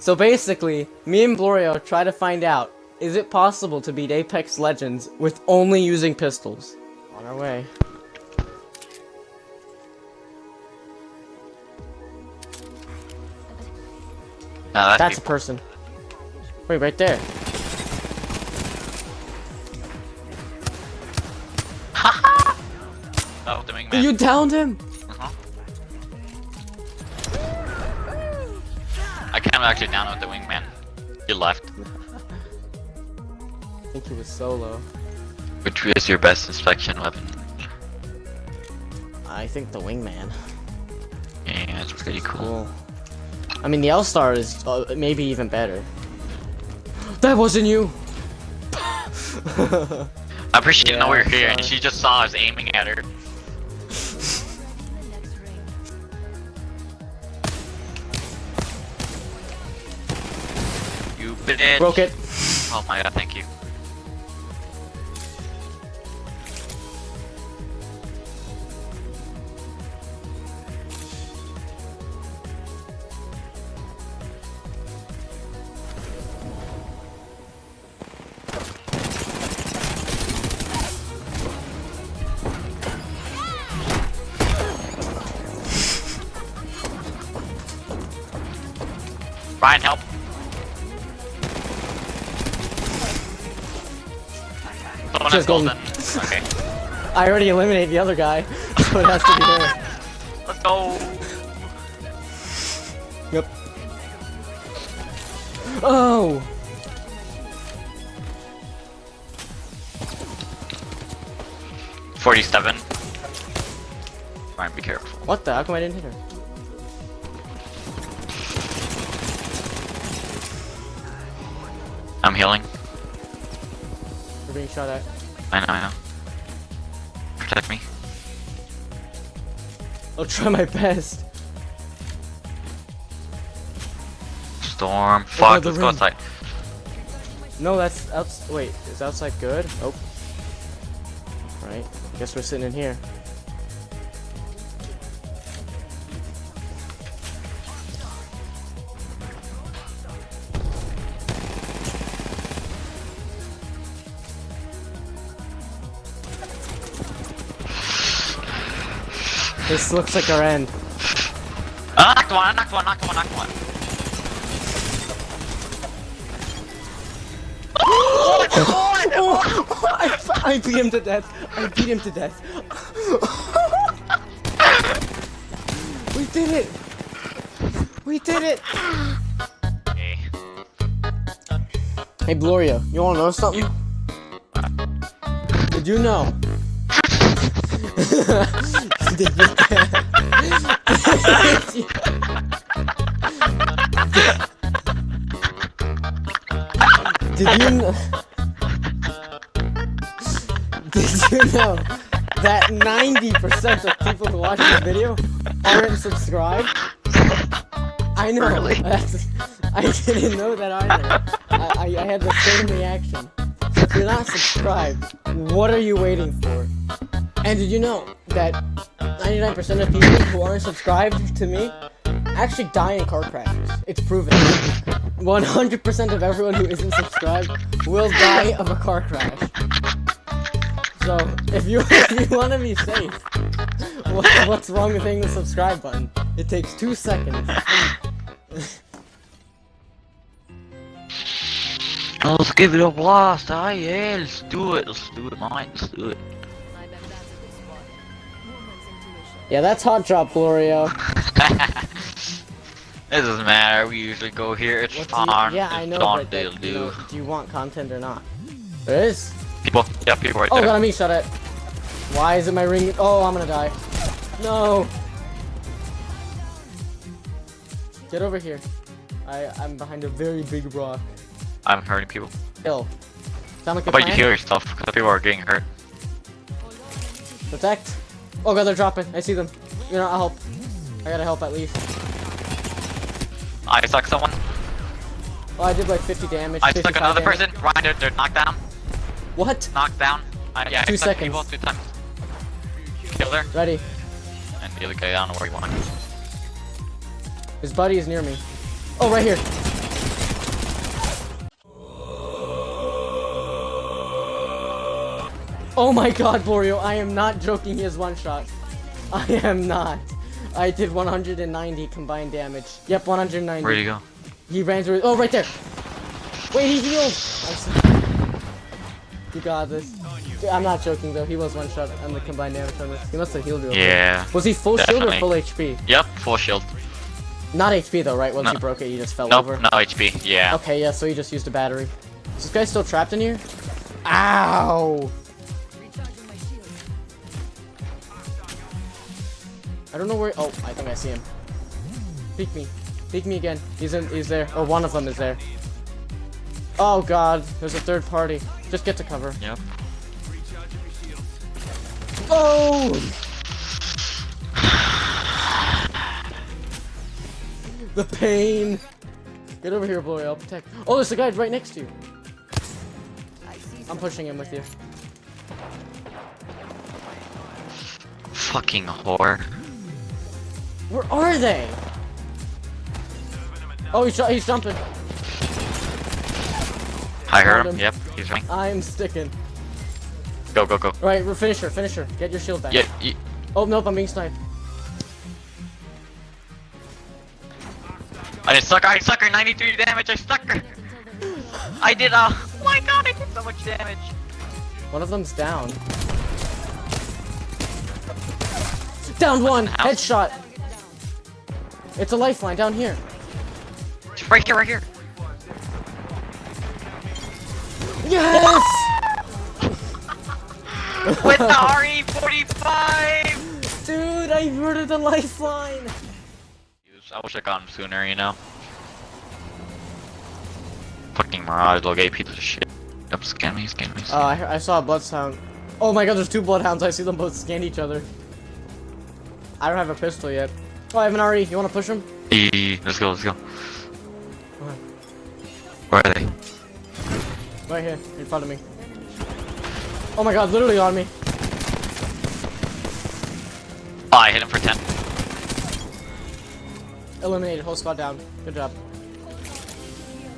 So basically, me and Glorio try to find out, is it possible to beat Apex Legends with only using pistols? On our way. No, That's a person. Wait, right there. Oh, the Wingman. You downed him? I can't actually down with the Wingman. He left. I think he was solo. Which is your best inspection weapon? I think the Wingman. Yeah, it's pretty cool. I mean, the L-Star is maybe even better. That wasn't you! I'm pretty sure she didn't know we were here, and she just saw us aiming at her. You bitch! Broke it. Oh my god, thank you. Ryan, help! Someone has golden. Okay. I already eliminated the other guy, so it has to be there. Let's go! Yep. Oh! $47. Ryan, be careful. What the? How come I didn't hit her? I'm healing. We're being shot at. I know. Protect me. I'll try my best. Storm. Fuck, let's go outside. No, that's outside. Wait, is outside good? Oh. Right. Guess we're sitting in here. This looks like our end. I knocked one. I beat him to death. We did it. Hey Gloria, you wanna know something? Did you know? Did you know that 90% of people who watch this video aren't subscribed? I know. Really? I didn't know that either. I had the same reaction. So if you're not subscribed, what are you waiting for? And did you know that 99% of people who aren't subscribed to me actually die in car crashes? It's proven. 100% of everyone who isn't subscribed will die of a car crash. So, if you want to be safe, what's wrong with hitting the subscribe button? It takes 2 seconds. Let's give it a blast, yeah, let's do it, mate, let's do it. Yeah, that's hot drop, Glorio. It doesn't matter, we usually go here, it's fun. Yeah, I know, but do you want content or not? There is. People right there. Oh god, I'm being shot at. Why is it my ring? Oh, I'm gonna die. No. Get over here. I'm behind a very big rock. I'm hurting people. Kill. Sound like How about you heal yourself, because people are getting hurt. Protect. Oh god, they're dropping. I see them. You know, I'll help. I gotta help at least. I stuck someone. Oh, I did like 50 damage. I stuck another person. Ryan, they're knocked down. What? Knocked down. Yeah, 2 I stuck seconds. people 2 times. Killed her. Ready. And the other guy, I don't know where he went. His buddy is near me. Oh, right here. Oh my god, Borio, I am not joking, he has one shot. I am not. I did 190 combined damage. Yep, 190. Where'd he go? He ran through. Oh, right there. Wait, he healed. You got this. I'm not joking though. He was one shot on the combined damage on this. He must have healed real Yeah. quick. Was he full shield or full HP? Yep, full shield. Not HP though, right? Once No. you broke it, you just fell Nope, over. no HP. Yeah. Okay, yeah. So he just used a battery. Is this guy still trapped in here? Ow! I don't know where. Oh, I think I see him. Peek me. Peek me again. He's there. Or one of them is there. Oh god, there's a third party. Just get to cover. Yep. Oh! The pain. Get over here, boy. I'll protect. Oh, there's a guy right next to you. I'm pushing him with you. Fucking whore. Where are they? Oh, he's jumping. I heard Found him. him. Yep, he's running. I'm sticking. Go, go, go. Alright, finish her. Get your shield back. Yeah, Oh, nope, I'm being sniped. I sucker, 93 damage, I sucker! I did, oh my god, I did so much damage! One of them's down. Down one! Headshot! It's a lifeline down here. Right here, right here! Yes! With the RE45! Dude, I murdered the lifeline! I wish I got him sooner, you know? Fucking Mirage, little gay piece of shit. Yep, scan me. Oh, I saw a bloodhound. Oh my god, there's two bloodhounds. I see them both scan each other. I don't have a pistol yet. Oh, I have an RE. You wanna push him? Let's go. Come on. Where are they? Right here, in front of me. Oh my god, literally on me. Oh, I hit him for 10. Eliminated, whole squad down. Good job.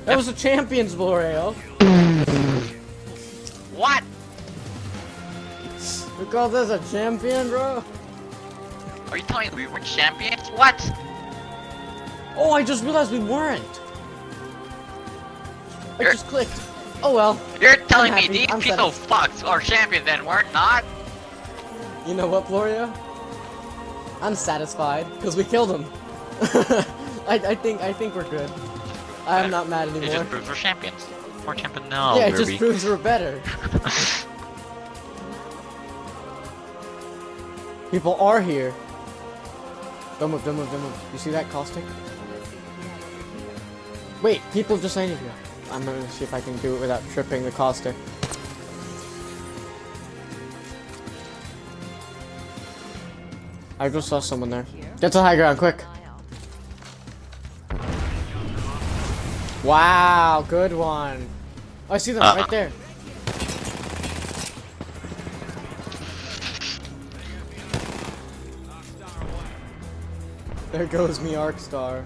That was a champion's L'Oreal. What? We call this a champion, bro? Are you telling me we were champions? What? Oh, I just realized we weren't. I just clicked. Oh well. You're telling me happy. these I'm piece of fucks are champions and we're not? You know what, Florio? I'm satisfied because we killed him. I think we're good. I'm not mad It anymore. just proves we're champions. We're champions now. Yeah, it just proves we're better. People are here. Don't move. You see that caustic? Wait, people just landed here. I'm gonna see if I can do it without tripping the caustic. I just saw someone there. Get to high ground, quick. Wow, good one. Oh, I see them right there. There goes me Arcstar.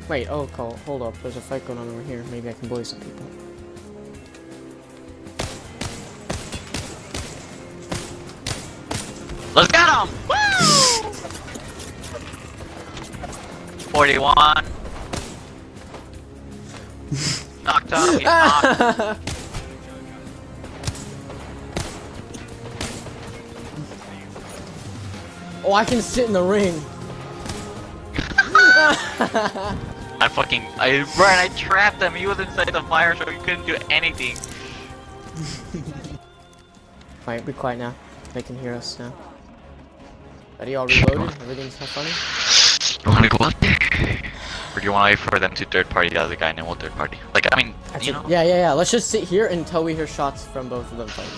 Wait, oh, hold up. There's a fight going on over here. Maybe I can bully some people. Let's get him! Woo! 41. Knocked up. He's knocked. Oh, I can sit in the ring. I trapped him. He was inside the fire, so he couldn't do anything. Alright, be quiet now. They can hear us now. Are you all reloaded? Everything's not funny? You wanna go out there? Or do you wanna wait for them to third party the other guy and then we'll third party? Like, I mean, you know? Yeah. Let's just sit here until we hear shots from both of them fighting.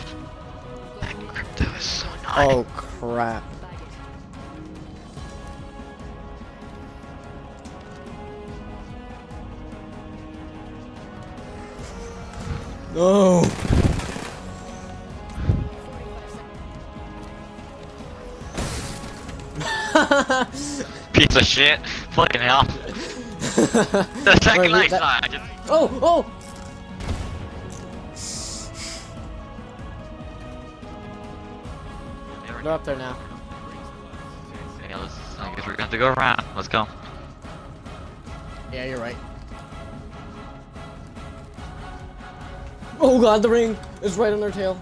That crypto is so nice. Oh, crap. No. Piece of shit. Fucking hell. The second lifeline. Oh! They're up there now. Yeah, I guess we're gonna have to go around. Let's go. Yeah, you're right. Oh god, the ring is right on their tail.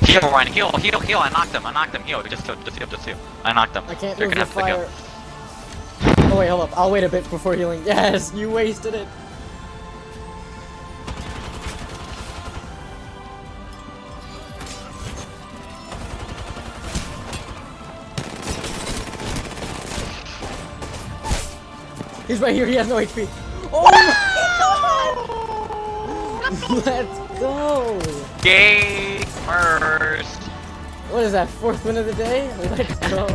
Heal, Ryan, heal, I knocked him, heal, just heal. I knocked him. I can't You're move gonna the have to fire. Oh wait, hold up. I'll wait a bit before healing. Yes, you wasted it. He's right here, he has no HP. Oh my god! Let's go! Gamers! What is that, 4th win of the day? Let's go.